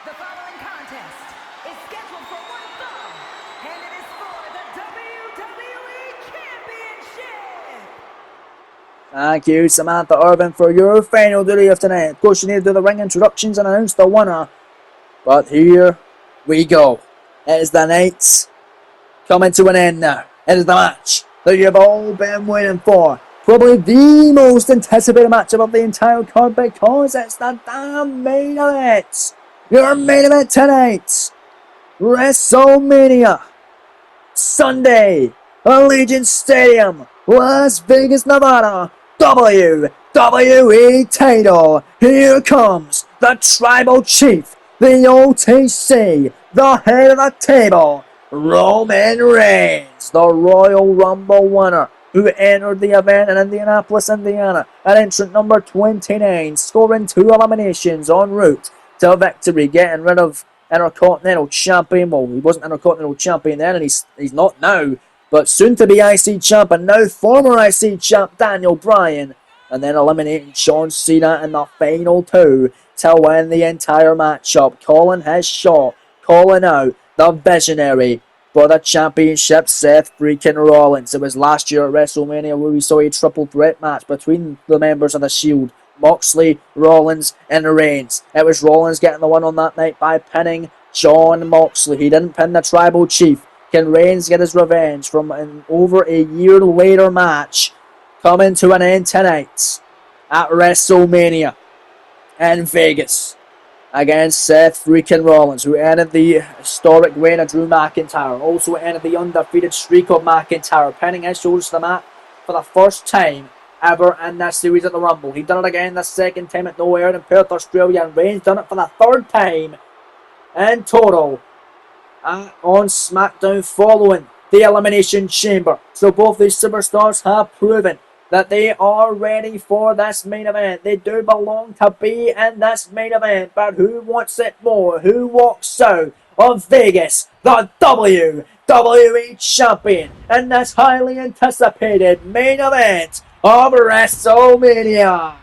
The following contest is scheduled for one fall, and it is for the WWE Championship. Thank you, Samantha Irvin, for your final duty of tonight. Of course, you need to do the ring introductions and announce the winner. But here we go. It is the night coming to an end now. It is the match that you've all been waiting for. Probably the most anticipated matchup of the entire card because it's the damn main event. Your main event tonight. WrestleMania. Sunday. Allegiant Stadium. Las Vegas, Nevada. WWE title. Here comes the Tribal Chief. The OTC. The head of the table. Roman Reigns, the Royal Rumble winner, who entered the event in Indianapolis, Indiana, at entrant number 29, scoring 2 eliminations en route to victory, getting rid of Intercontinental Champion. Well, he wasn't Intercontinental Champion then, and he's not now, but soon to be IC Champ, and now former IC Champ Daniel Bryan, and then eliminating John Cena in the final 2 to win the entire matchup, calling his shot, calling out the visionary for the championship, Seth Freakin Rollins. It was last year at WrestleMania where we saw a triple threat match between the members of the Shield, Moxley, Rollins, and Reigns. It was Rollins getting the win on that night by pinning John Moxley. He didn't pin the Tribal Chief. Can Reigns get his revenge from an over a year later match coming to an end tonight at WrestleMania in Vegas against Seth Freakin Rollins, who ended the historic reign of Drew McIntyre. Also ended the undefeated streak of McIntyre, pinning his shoulders to the mat for the first time ever in this series at the Rumble. He done it again the second time at Nowhere in Perth, Australia, and Reigns done it for the third time in total on Smackdown following the Elimination Chamber. So both these superstars have proven that they are ready for this main event. They do belong to be in this main event, but who wants it more? Who walks out of Vegas, the WWE Champion, in this highly anticipated main event of WrestleMania?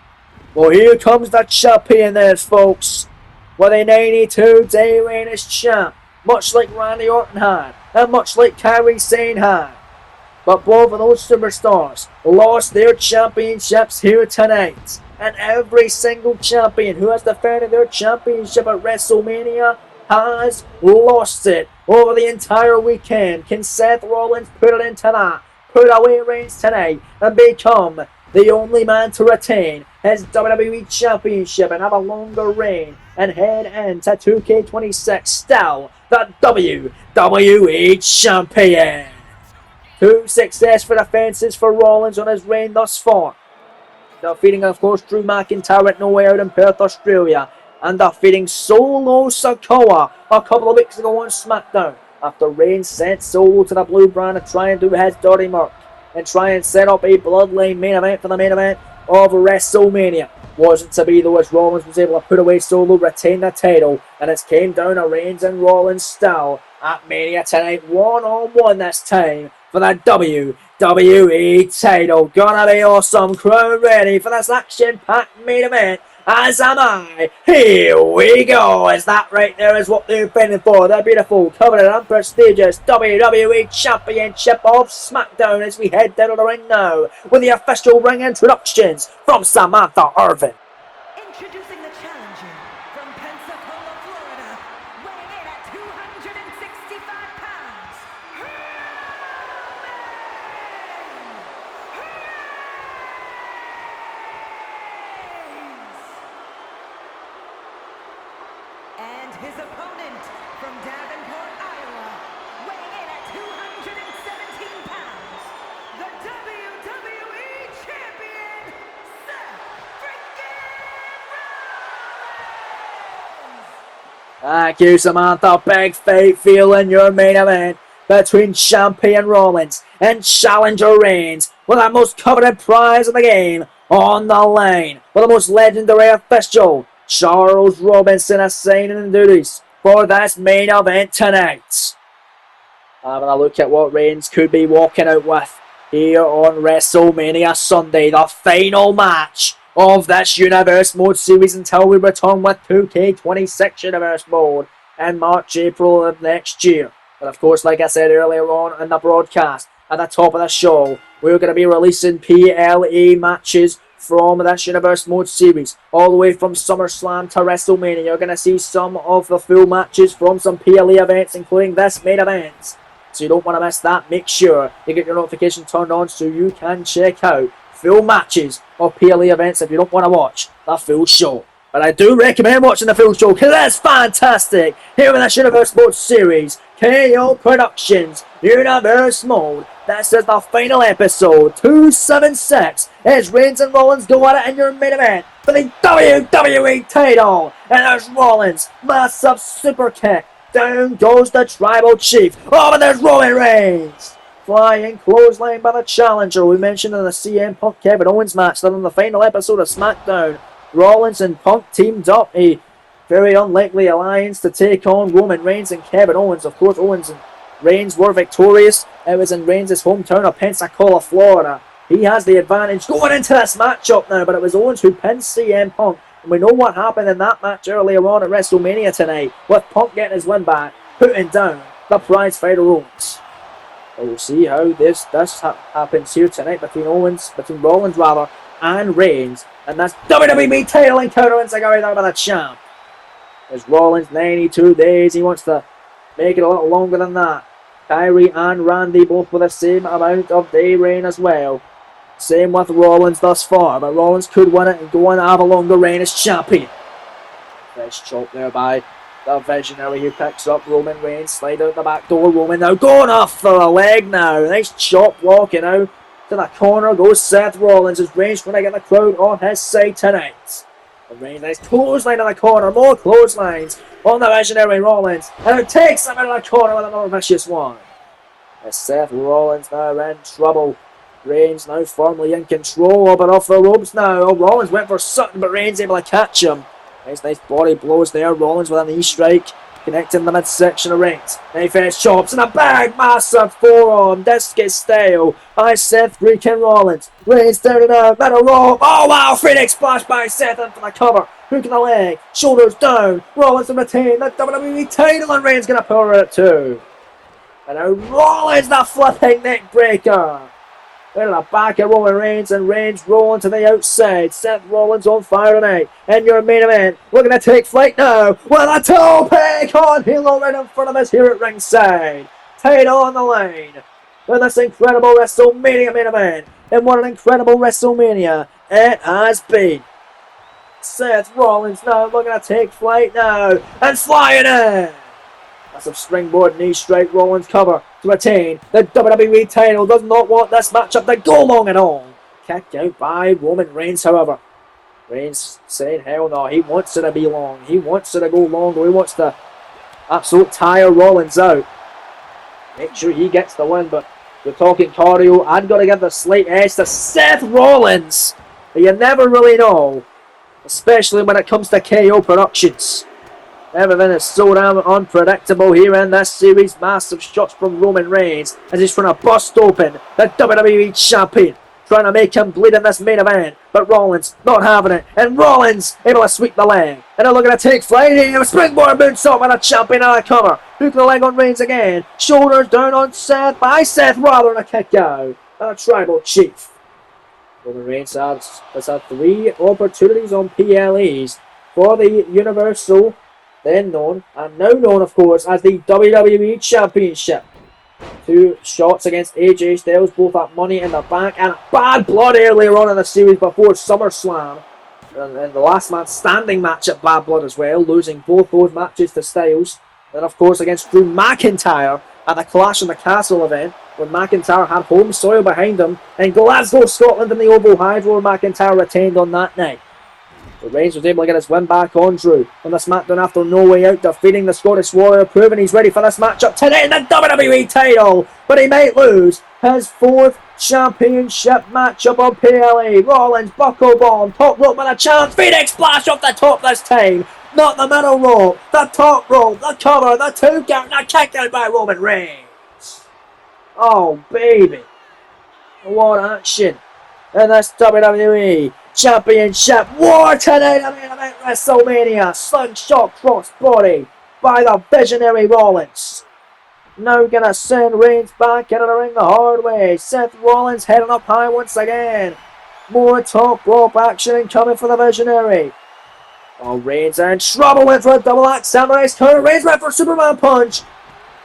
Well, here comes the champion there, folks, with a 92-day reign as champ, much like Randy Orton had, and much like Kairi Sane had. But both of those superstars lost their championships here tonight. And every single champion who has defended their championship at WrestleMania has lost it over the entire weekend. Can Seth Rollins put it into that? Put away Reigns tonight and become the only man to retain his WWE Championship and have a longer reign and head into 2K26 still the WWE Champion? 2 successful defenses for Rollins on his reign thus far. Defeating, of course, Drew McIntyre at Nowhere out in Perth, Australia. And defeating Solo Sikoa a couple of weeks ago on SmackDown. After Reigns sent Solo to the Blue Brand to try and do his dirty work. And try and set up a bloodline main event for the main event of WrestleMania. Wasn't to be though, as Rollins was able to put away Solo, retain the title. And it's came down to Reigns and Rollins still at Mania tonight. 1-on-1 this time for the WWE title. Gonna be awesome. Crowd ready for this action-packed main event, as am I. Here we go. Is that right there is what they're fighting for? The beautiful, coveted and prestigious WWE Championship of SmackDown, as we head down to the ring now with the official ring introductions from Samantha Irvin. Introducing the challenger from Pensacola, Florida, weighing in at 265 pounds. And his opponent from Davenport, Iowa, weighing in at 217 pounds, the WWE Champion, Seth Freakin Rollins! Thank you, Samantha. Big fight feeling your main event between Champion Rollins and Challenger Reigns, with the most coveted prize of the game on the line, with the most legendary official, Charles Robinson, assigning the duties for this main event tonight. Having a look at what Reigns could be walking out with here on WrestleMania Sunday, the final match of this Universe Mode series until we return with 2K26 Universe Mode in March, April of next year. But of course, like I said earlier on in the broadcast, at the top of the show, we're going to be releasing PLE matches from this Universe Mode series, all the way from SummerSlam to WrestleMania. You're going to see some of the full matches from some PLE events, including this main event. So you don't want to miss that. Make sure you get your notification turned on so you can check out full matches of PLE events if you don't want to watch the full show. But I do recommend watching the full show because it's fantastic. Here in this Universe Mode series, KO Productions Universe Mode. This is the final episode, 276. As Reigns and Rollins go at it in your main event for the WWE title. And there's Rollins, massive super kick. Down goes the Tribal Chief. Oh, and there's Roman Reigns. Flying clothesline by the challenger. We mentioned in the CM Punk Kevin Owens match that on the final episode of Smackdown, Rollins and Punk teamed up a very unlikely alliance to take on Roman Reigns and Kevin Owens. Of course, Owens and Reigns were victorious. It was in Reigns' hometown of Pensacola, Florida. He has the advantage going into this matchup now, but it was Owens who pinned CM Punk. And we know what happened in that match earlier on at WrestleMania tonight, with Punk getting his win back, putting down the prize fighter Owens. We'll see how this happens here tonight between Rollins and Reigns. And that's WWE title encounter inside right now by the champ. There's Rollins, 92 days. He wants to make it a little longer than that. Kyrie and Randy both with the same amount of day reign as well. Same with Rollins thus far, but Rollins could win it and go on to have a longer reign as champion. Nice chop there by the Visionary who picks up Roman Reigns. Slide out the back door. Roman now going off for a leg now. Nice chop walking out to the corner goes Seth Rollins as Reigns trying to get the crowd on his side tonight. And Reigns, nice clothesline in the corner. More clotheslines on the Visionary Rollins. And it takes him into the corner with another vicious one. As Seth Rollins now in trouble. Reigns now firmly in control, but off the ropes now. Oh, Rollins went for something, but Reigns able to catch him. Nice body blows there. Rollins with a knee strike, connecting the midsection of Reigns. Knife edge chops and a big massive forearm, discus style by Seth Freakin Rollins. Reigns down and out, middle rope. Oh wow, Phoenix splash by Seth in for the cover. Hook in the leg, shoulders down. Rollins to retain the WWE title, and Reigns gonna power it too. And now Rollins the flipping neck breaker. In the back of Roman Reigns, and Reigns rolling to the outside. Seth Rollins on fire tonight. In your main event, we're going to take flight now with a toe pick on Halo right in front of us here at ringside. Title on the line with this incredible WrestleMania main event. And what an incredible WrestleMania it has been. Seth Rollins now looking to take flight now and flying in. Massive springboard knee strike. Rollins cover to retain the WWE title. Does not want this matchup to go long at all. Kicked out by Roman Reigns, however. Reigns saying hell no. He wants it to be long. He wants it to go longer. He wants to absolute tire Rollins out. Make sure he gets the win, but we're talking cardio. I've got to give the slight edge to Seth Rollins. But you never really know, especially when it comes to KO Productions. Everything is so damn unpredictable here in this series. Massive shots from Roman Reigns as he's trying to bust open the WWE Champion. Trying to make him bleed in this main event. But Rollins not having it. And Rollins able to sweep the leg. And they're looking to take flight here. Springboard moonsault by the Champion on the cover. Hook the leg on Reigns again. Shoulders down on Seth by Seth rather than a kick out. And a Tribal Chief. Roman Reigns has had 3 opportunities on PLEs for the Universal, then known, and now known of course as the WWE Championship. 2 shots against AJ Styles, both at Money in the Bank, and Bad Blood earlier on in the series before SummerSlam. And the last man standing match at Bad Blood as well, losing both those matches to Styles. Then of course against Drew McIntyre at the Clash in the Castle event, when McIntyre had home soil behind him in Glasgow, Scotland in the Oval Hydro, where McIntyre retained on that night. But Reigns was able to get his win back on Drew on the Smackdown after No Way Out, defeating the Scottish Warrior, proving he's ready for this matchup today in the WWE title. But he might lose his 4th championship matchup on PLE. Rollins, buckle bomb, top rope with a chance. Phoenix splash off the top this time. Not the middle rope, the top rope, the cover, the 2 count, and a kick out by Roman Reigns. Oh, baby. What action in this WWE Championship war tonight at main event Wrestlemania. Slingshot crossbody by the visionary Rollins. Now gonna send Reigns back into the ring the hard way. Seth Rollins heading up high once again. More top rope action incoming for the visionary. Oh, Reigns are in trouble. Went for a double axe samurai counter. Reigns went for a Superman punch.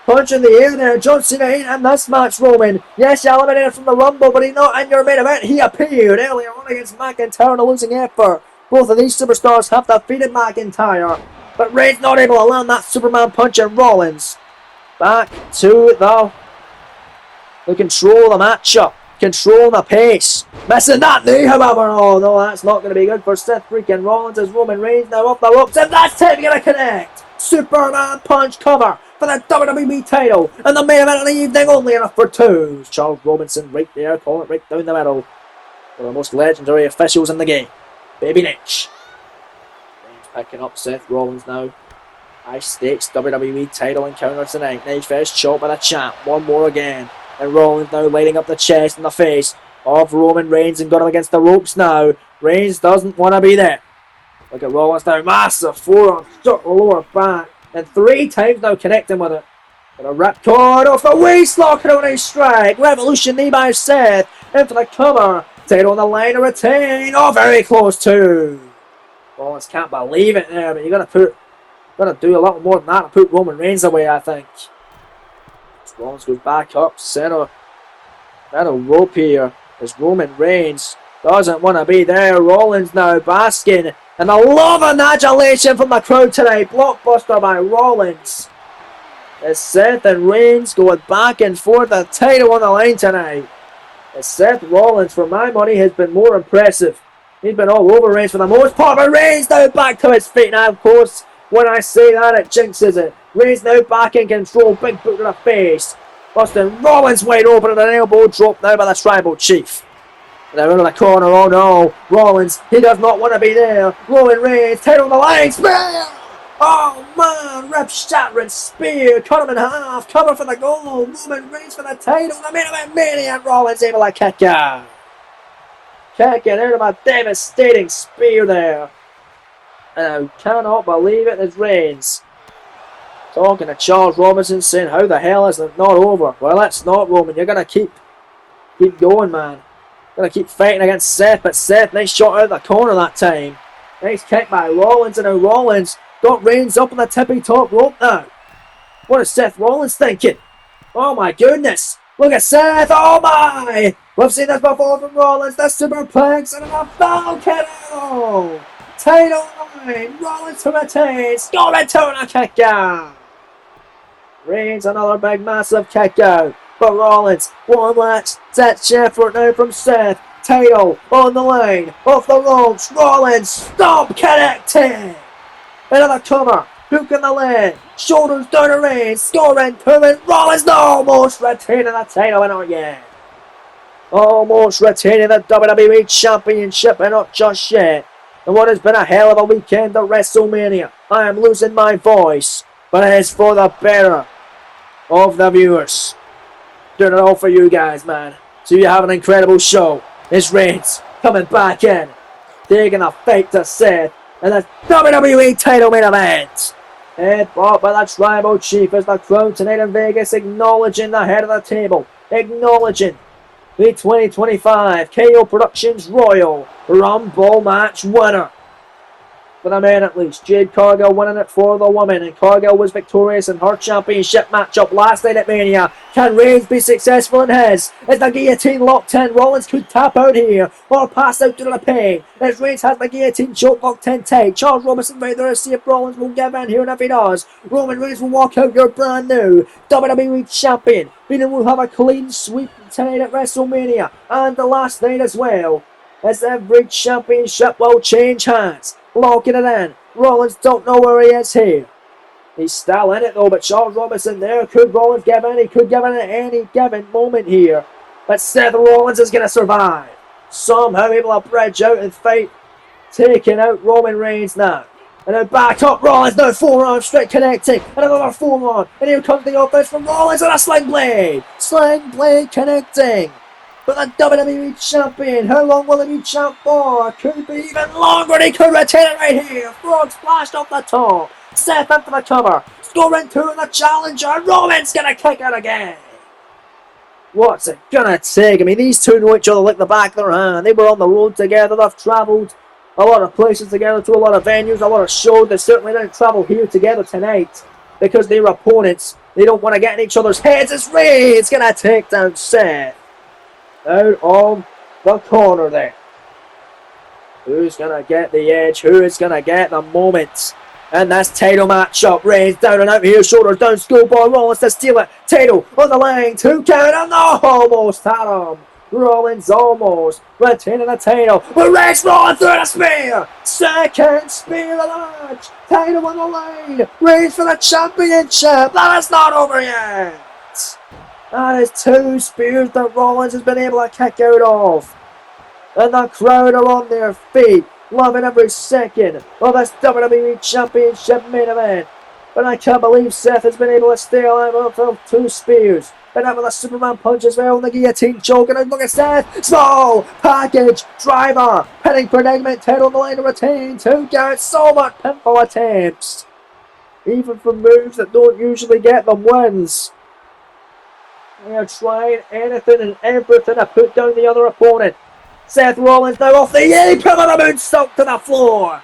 Punch in the air there. John Cena ain't in this match, Roman. Yes, you eliminated from the Rumble, but he's not in your main event. He appeared earlier on against McIntyre in a losing effort. Both of these superstars have defeated McIntyre, but Reigns not able to land that Superman punch in Rollins. Back to the control of the matchup. Controlling the pace. Missing that knee, however. Oh, no, that's not going to be good for Seth Freakin Rollins as Roman Reigns now off the ropes. And that's him going to connect. Superman punch cover for the WWE title. And the main event of the evening, only enough for two. Charles Robinson right there, calling it right down the middle. One of the most legendary officials in the game. Baby Lynch. Reigns picking up Seth Rollins now. High stakes WWE title encounter tonight. Knife first chop by the champ. One more again. And Rollins now lighting up the chest and the face of Roman Reigns and got him against the ropes now. Reigns doesn't want to be there. Look at Rollins now. Massive forearm stuck the lower back. And 3 times now connecting with it. And a ripcord off the waist lock and a strike. Revolution knee by Seth. In for the cover. Title on the line to retain. Oh, very close too. Rollins can't believe it there, but you're gonna do a lot more than that to put Roman Reigns away, I think. Rollins goes back up, center rope here as Roman Reigns doesn't want to be there. Rollins now basking in the love and adulation from the crowd tonight. Blockbuster by Rollins. As Seth and Reigns going back and forth, the title on the line tonight. As Seth Rollins, for my money, has been more impressive. He's been all over Reigns for the most part, but Reigns now back to his feet now, of course. When I say that, it jinxes it. Reigns now back in control. Big boot to the face. Busting Rollins wide open and an elbow drop now by the Tribal Chief. Now into the corner. Oh no. Rollins, he does not want to be there. Roman Reigns, title on the line. Spear! Oh man. Rip shattering spear. Cut him in half. Cover for the goal. Roman Reigns for the title. The main event Mania. Rollins able to kick out. Kicking out of a devastating spear there. And I cannot believe it is Reigns. Talking to Charles Robinson saying, how the hell is it not over? Well, it's not, Roman. You're going to keep going, man. Going to keep fighting against Seth. But Seth, nice shot out of the corner that time. Nice kick by Rollins. And now Rollins got Reigns up on the tippy top rope now. What is Seth Rollins thinking? Oh my goodness. Look at Seth. Oh my. We've seen this before from Rollins. The superplex and a Falcon. Title line. Rollins to retain. Scoring two and a kick out. Reigns another big massive kick out. But Rollins, one last set effort now from Seth. Title on the line. Off the ropes. Rollins stop connecting. Another cover. Hook in the leg. Shoulders down to Reigns. Scoring two and Rollins almost retaining the title and not yet. Almost retaining the WWE Championship and not just yet. And what has been a hell of a weekend at WrestleMania. I am losing my voice, but it is for the better of the viewers. Doing it all for you guys, man. So you have an incredible show. It's Reigns coming back in, taking a fight to Seth, and the WWE title main event. Headbutt by the Tribal Chief as the crowd tonight in Vegas acknowledging the head of the table, acknowledging the 2025 KO Productions Royal Rumble match winner. For the men at least, Jade Cargill winning it for the woman, and Cargill was victorious in her championship matchup last night at Mania. Can Reigns be successful in his? Is the guillotine locked in? Rollins could tap out here or pass out to the pin. As Reigns has the guillotine choke locked in tight. Charles Robinson right there to see if Rollins will give in here, and if he does, Roman Reigns will walk out your brand new WWE Champion. Meaning we'll have a clean sweep tonight at WrestleMania and the last night as well. As every championship will change hands. Locking it in. Rollins don't know where he is here. He's still in it though, but Charles Robinson there. Could Rollins give in? He could give in at any given moment here. But Seth Rollins is going to survive. Somehow able to bridge out and fight. Taking out Roman Reigns now. And then back up Rollins now. Forearm straight connecting. And another forearm. And here comes the offense from Rollins and a sling blade. Sling blade connecting. But the WWE Champion, how long will he be champ for? Could be even longer, he could retain it right here. Frog splashed off the top. Seth into the cover. Scoring 2 in the challenger. Roman's gonna kick out again. What's it gonna take? I mean, these two know each other like the back of their hand. They were on the road together. They've travelled a lot of places together, to a lot of venues, a lot of shows. They certainly didn't travel here together tonight because they're opponents. They don't want to get in each other's heads. It's Reigns gonna take down Seth out of the corner there. Who's gonna get the edge? Who is gonna get the moment? And that's title matchup. Reigns down and out here, shoulders down, schoolboy Rollins to steal it. Title on the line, 2 count, and almost had him. Rollins almost retaining the title, but Reigns rolling through the spear. Second spear of the match. Title on the line. Reigns for the championship. That is not over yet. That is 2 spears that Rollins has been able to kick out of. And the crowd are on their feet, loving every second of this WWE Championship main event. But I can't believe Seth has been able to stay alive of 2 spears. And now with a Superman punch as well, and the guillotine choking out. Look at Seth. Small package driver. Pinning predicament. Title on the line to retain. 2 counts. So much pinfall attempts. Even for moves that don't usually get them wins. They are trying anything and everything to put down the other opponent. Seth Rollins now off the apron on a moonsault to the floor.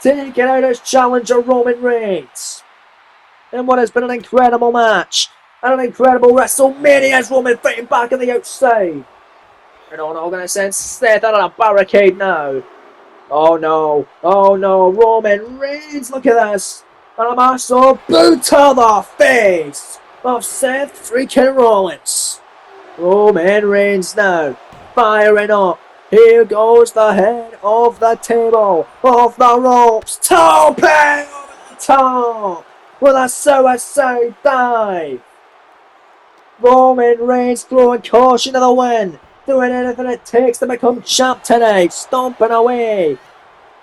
Taking out his challenger Roman Reigns. In what has been an incredible match. And an incredible WrestleMania as Roman fighting back on the outside. And on organized Seth out of a barricade now. Oh no. Oh no. Roman Reigns. Look at this. And a massive boot to the face of Seth Freakin Rollins. Roman Reigns now. Firing up. Here goes the head of the table. Off the ropes. Tope over the top. With a suicide dive. Roman Reigns throwing caution to the wind. Doing anything it takes to become champ tonight. Stomping away.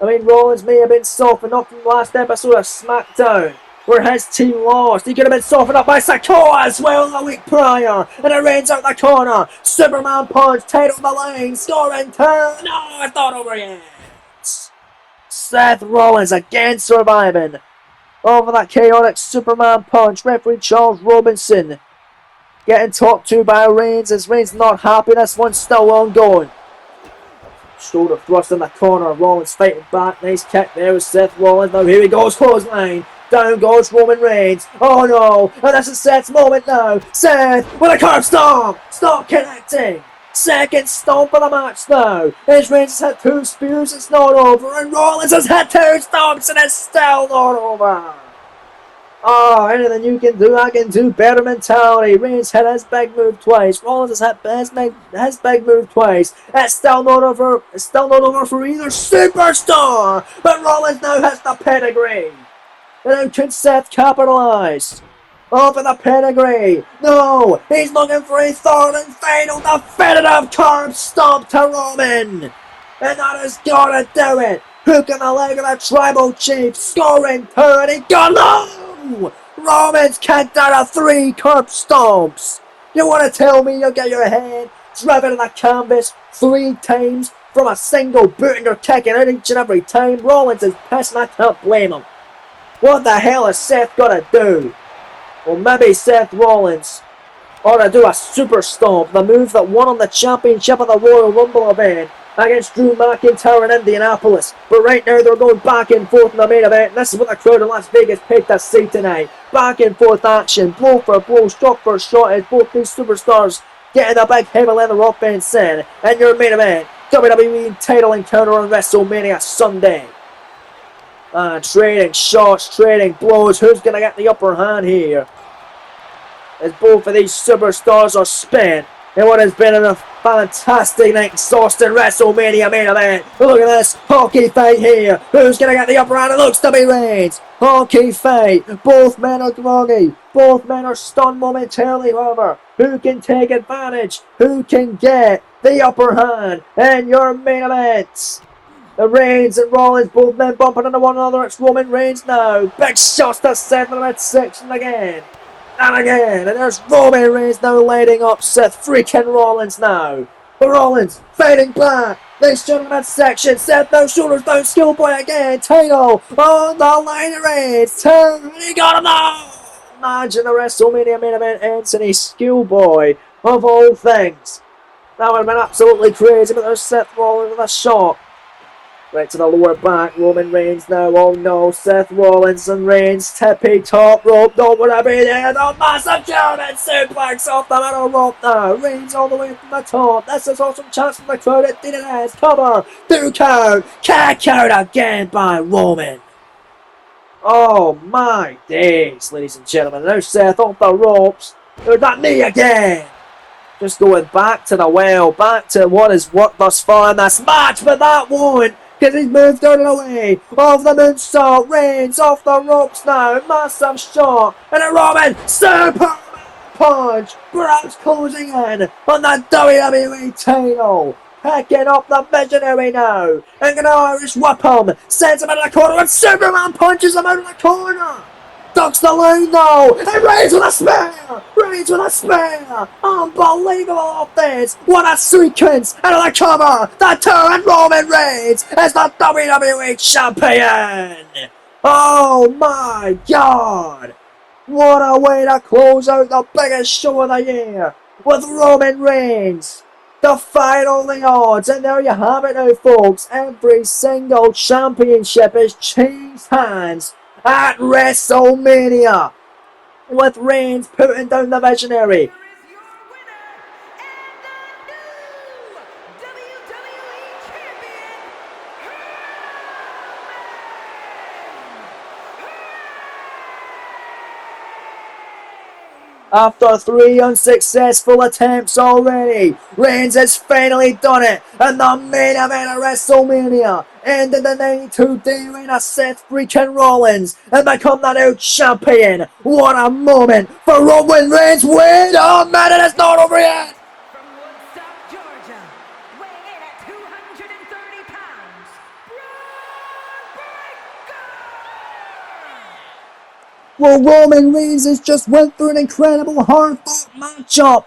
I mean, Rollins may have been softened up from the last episode of Smackdown, where his team lost. He could have been softened up by Sikoa as well the week prior. And it Reigns out the corner. Superman punch. Title on the line. Scoring 2. No, it's not over yet. Seth Rollins again surviving over that chaotic Superman punch. Referee Charles Robinson getting talked to by Reigns as Reigns not happy. This one's still ongoing. Shoulder thrust in the corner. Rollins fighting back. Nice kick there with Seth Rollins. Now here he goes. Clothesline. Down goes Roman Reigns. Oh no. And this is Seth's moment now. Seth with a curb stomp. Stop connecting. Second stomp of the match now. As Reigns has had 2 spears. It's not over. And Rollins has had 2 stomps and it's still not over. Oh, anything you can do, I can do better mentality. Reigns had his big move twice. Rollins has had his big move twice. It's still not over. It's still not over for either superstar. But Rollins now has the pedigree. And how can Seth capitalise? Oh, for the pedigree. No, he's looking for a 3rd and final definitive curb stomp to Roman. And that has got to do it. Hook in the leg of the Tribal Chief. Scoring 2 and he got no. Roman's kicked out of 3 curb stomps. You want to tell me you'll get your head driven in the canvas 3 times from a single boot and you're kicking out each and every time? Rollins is pissed and I can't blame him. What the hell has Seth got to do? Well, maybe Seth Rollins ought to do a super stomp, the move that won on the championship of the Royal Rumble event against Drew McIntyre in Indianapolis. But right now they're going back and forth in the main event. And this is what the crowd in Las Vegas picked to see tonight. Back and forth action, blow for blow, shot for shot, as both these superstars getting the big heavy leather offense in. And your main event, WWE title encounter on WrestleMania Sunday. Trading shots, trading blows. Who's going to get the upper hand here? As both of these superstars are spent in what has been a fantastic night, exhausting WrestleMania main event. Look at this hockey fight here. Who's going to get the upper hand? It looks to be Reigns. Hockey fight. Both men are groggy. Both men are stunned momentarily, however. Who can take advantage? Who can get the upper hand in your main event? The Reigns and Rollins, both men bumping into one another. It's Roman Reigns now. Big shots to Seth in the midsection again. And again. And there's Roman Reigns now lighting up Seth Freakin Rollins now. Rollins fading back. This gentleman section. Seth no shoulders down. Schoolboy again. Title on the line. Reigns. Turn. He got him now. Imagine the WrestleMania main event ends and he's Schoolboy of all things. That would have been absolutely crazy, but there's Seth Rollins with a shot. Right to the lower back, Roman Reigns now, oh no, Seth Rollins and Reigns, tippy top rope, don't want to be there, the massive German suplex off the middle rope now, Reigns all the way from the top, this is awesome chance from the crowd, it did it, cover, 2 count, kick out again by Roman. Oh my days, ladies and gentlemen, now Seth off the ropes, there's that knee again. Just going back to the well, back to what has worked thus far in this match, but that won't, because he's moved out of the way of the moonsault. Reigns off the ropes now, massive shot, and a Roman super punch, perhaps closing in on the WWE title. Picking up the Visionary now, and gonna Irish whip him, sends him out of the corner, and Superman punches him out of the corner. Ducks the line though, and Reigns with a spear! Reigns with a spear! Unbelievable offense! What a sequence! Out of the cover! The turn Roman Reigns is the WWE Champion! Oh my God! What a way to close out the biggest show of the year! With Roman Reigns! Defying all the odds, and there you have it now folks, every single championship has changed hands at WrestleMania, with Reigns putting down the Visionary. Here is your winner and the new WWE Champion, After 3 unsuccessful attempts already, Reigns has finally done it, and the main event of WrestleMania ended the 92-day reign of Seth Freakin Rollins and become the new champion. What a moment for Roman Reigns! Wait a minute, it's not over yet! from Woodstock, Georgia, weighing in at 230 pounds, Well, Roman Reigns has just went through an incredible hard-fought matchup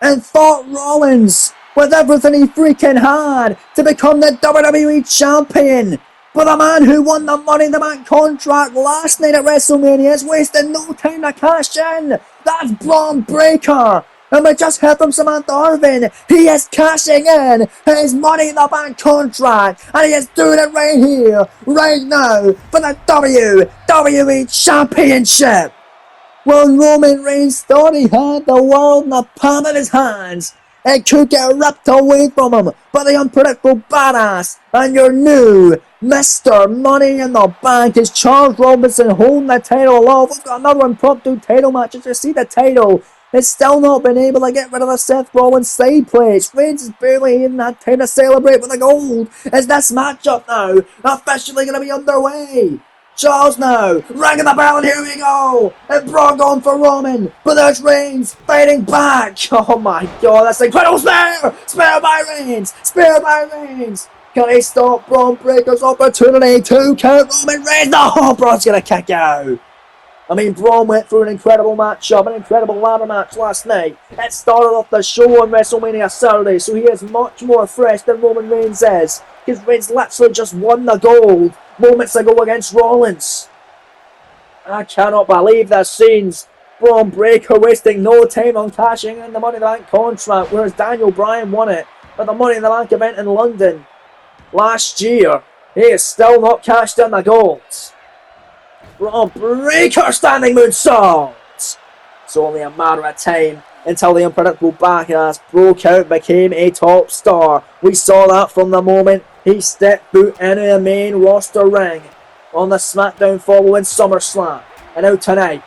and fought Rollins with everything he freaking had to become the WWE Champion. But the man who won the Money in the Bank contract last night at WrestleMania is wasting no time to cash in. That's Braun Breaker. And we just heard from Samantha Irvin. He is cashing in his Money in the Bank contract. And he is doing it right here, right now, for the WWE Championship. Well, Roman Reigns thought he had the world in the palm of his hands. It could get ripped away from him by the unpredictable badass. And your new Mr. Money in the Bank is Charles Robinson holding the title aloft. We've got another impromptu title match. As you see the title, it's still not been able to get rid of the Seth Rollins side plates. Reigns is barely even had time to celebrate with the gold. Is this matchup now officially going to be underway? Charles now, ringing the bell, and here we go! And Braun going for Roman, but there's Reigns fighting back! Oh my God, that's incredible! Spear! Spear by Reigns! Spear by Reigns! Can he stop Braun Breaker's opportunity to count Roman Reigns? No, Braun's gonna kick out! I mean, Braun went through an incredible matchup, an incredible ladder match last night. It started off the show on WrestleMania Saturday, so he is much more fresh than Roman Reigns is. Because Reigns literally just won the gold moments ago against Rollins. I cannot believe this scenes. Braun Breaker wasting no time on cashing in the Money in the Bank contract, whereas Daniel Bryan won it at the Money in the Bank event in London last year. He is still not cashed in the gold. Braun Breaker standing moonsault. It's only a matter of time until the unpredictable backlash broke out and became a top star. We saw that from the moment he stepped foot into the main roster ring on the Smackdown following SummerSlam. And now tonight,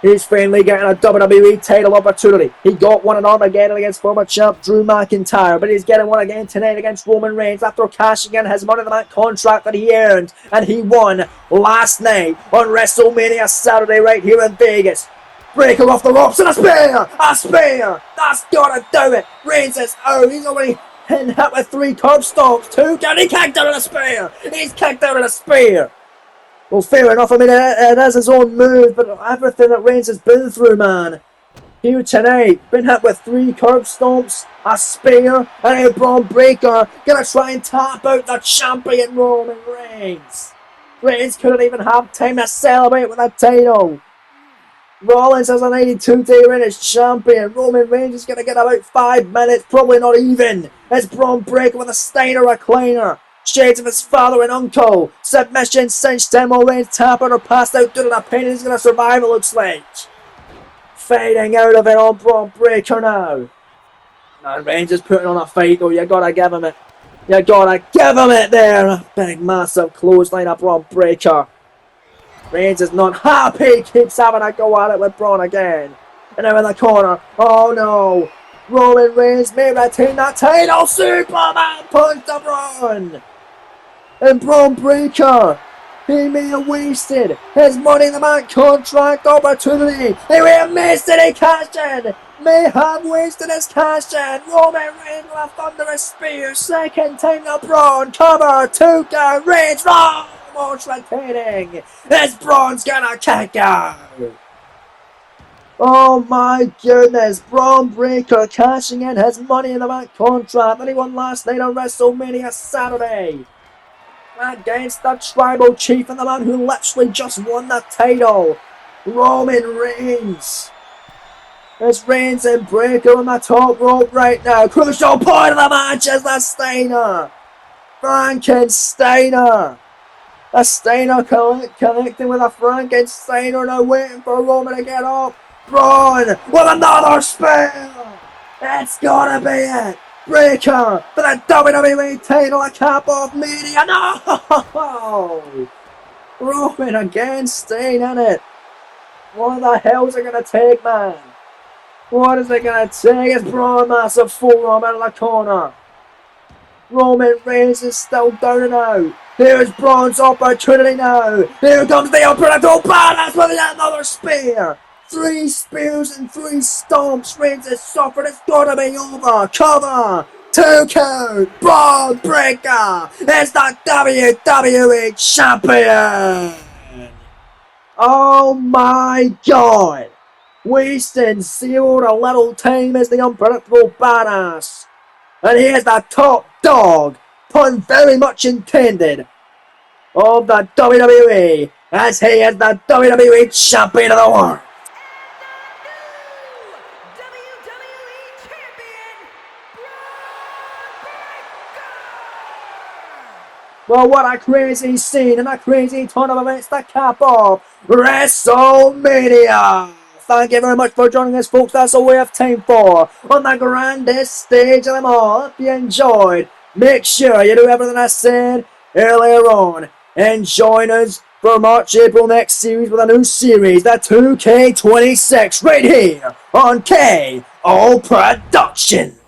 he's finally getting a WWE title opportunity. He got one in Armageddon against former champ Drew McIntyre, but he's getting one again tonight against Roman Reigns after cashing in his Money in the Bank contract that he earned and he won last night on WrestleMania Saturday right here in Vegas. Breaker off the ropes and a spear! A spear! That's gotta do it! Reigns is out. He's already been hit with 3 curb stomps. 2 down. He kicked out of a spear! He's kicked out of a spear! Well, fair enough. I mean, it is his own move, but everything that Reigns has been through, man. here tonight, been hit with 3 curb stomps, a spear, and a Braun Breaker, gonna try and tap out the champion Roman Reigns. Reigns couldn't even have time to celebrate with a title. Rollins has a 92-day reign as champion. Roman Reigns is gonna get about 5 minutes, probably not even. As Braun Breaker with a Steiner recliner. Shades of his father and uncle. Submission cinched in while Reigns tap out or passed out due to the pain. He's gonna survive, it looks like. Fading out of it on Braun Breaker now. And Reigns is putting on a fight though. You gotta give him it. You gotta give him it there. A big massive clothesline of Braun Breaker. Reigns is not happy. Keeps having a go at it with Braun again. And now in the corner. Oh no. Roman Reigns may retain that title. Superman punch to Braun. And Braun Breaker, he may have wasted his Money in the Bank contract opportunity. He may have missed it, he cashed in. May have wasted his cash in. Roman Reigns with a thunderous spear. Second time to Braun. Cover, 2 count. Reigns, almost retaining. This Braun's gonna kick out. Oh my goodness, Braun Breaker cashing in his Money in the Bank contract that he won last night on WrestleMania Saturday. Against the Tribal Chief and the man who literally just won the title, Roman Reigns. It's Reigns and Breaker on the top rope right now. Crucial point of the match is the Steiner. Frankensteiner. The Steiner connecting with a Frankensteiner now waiting for Roman to get up. Braun with another spear. It's gotta be it. Breaker for the WWE title, a cap off media. No! Roman again staying in it. What the hell is it gonna take, man? What is it gonna take? It's Braun, massive forearm out of the corner. Roman Reigns is still down and out. Here's Braun's opportunity now. Here comes the unpredictable badass with another spear. 3 spears and 3 stomps. Reigns has suffered. It's gotta be over. Cover. 2 count. Braun Breaker is the WWE Champion. Oh my God. Wasting 0 to little time as the unpredictable badass. And here's the top dog. Pun very much intended. Of the WWE. As he is the WWE Champion of the World. Well, what a crazy scene and a crazy turn of events to cap off WrestleMania. Thank you very much for joining us, folks. That's all we have time for on the grandest stage of them all. If you enjoyed, make sure you do everything I said earlier on. And join us for March, April next series with a new series, the 2K26, right here on KO Productions.